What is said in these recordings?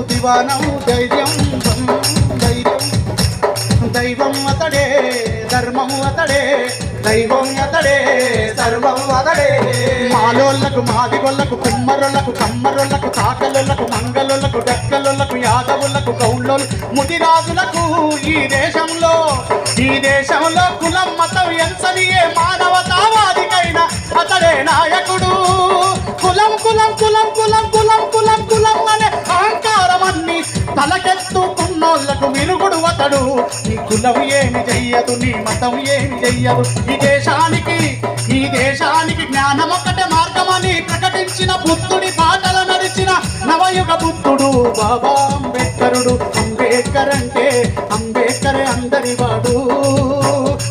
దివానం ధైర్యం ధైర్యం దైవం అతడే ధర్మం అతడే దైవం అతడే సర్వం అతడే మాలోళ్లకు మాదిగొల్లకు కుమ్మరులకు కమ్మరులకు తాకలులకు మంగళులకు డక్కలులకు యాదవులకు గౌండ్లు ముదిరాజులకు ఈ దేశంలో కులం మతం ఎంతని ఏ మానవతావాదికైనా అతడే నాయకుడు కులం కులం కులం కులం కులం కులం కులం అనే అహంకారమన్ని తలకెత్తుకున్నోళ్లకు విరుగుడు అతడు నీ కులం ఏమి చెయ్యదు నీ మతం ఏమి చెయ్యదు ఈ దేశానికి జ్ఞానం ఒక్కటే మార్గమని ప్రకటించిన బుద్ధుడి పాటలు నడిచిన నవయుగ బుద్ధుడు బాబా అంబేద్కరుడు అంబేద్కర్ అంటే అందరివాడు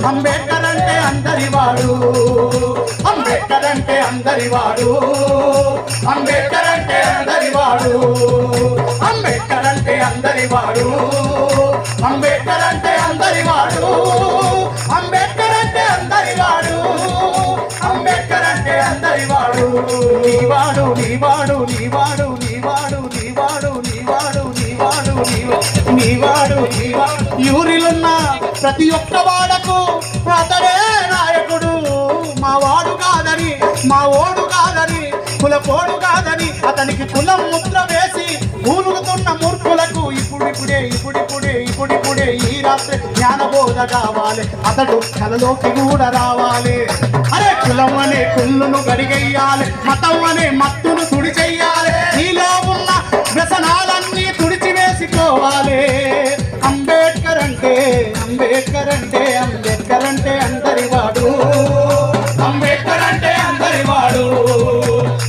అంబేద్కర్ అంటే అందరివాడు అంబేద్కర్ అంటే అందరివాడు అంబేద్కర్ అంటే అందరివాడు అంబేద్కర్ అంటే అందరివాడు అంబేద్కర్ అంటే అందరివాడు అంబేద్కర్ అంటే అందరివాడు అంబేద్కర్ అంటే అందరివాడు నీవాడు నీవాడు నీవాడు నీవాడు నీవాడు నీవాడు నీవాడు నీవాడు నీవాడు యూరిలున్న ప్రతి ఒక్క వాడకు అతడే నాయకుడు మా వాడు కాదని మా ఓడు కాదని కులపోడు కాదని అతనికి కులం ముద్ర వేసి ఊరుగుతున్న మూర్ఖులకు ఇప్పుడిప్పుడే ఈ రాత్రి జ్ఞానబోధ కావాలి అతడు కలలోకి కూడా రావాలి అరే కులం అనే కుళ్ళును గడిగెయ్యాలి మతం అనే మత్తును తుడి చెయ్యాలి నీలో ఉన్న వ్యసనాలన్నీ తుడిచివేసుకోవాలి అంబేద్కర్ అంటే అందరివాడు అంబేద్కర్ అంటే అందరివాడు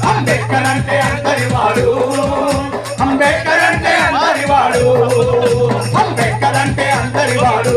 అంబేద్కర్ అంటే అందరివాడు అంబేద్కర్ అంటే అందరివాడు అంబేద్కర్ అంటే అందరివాడు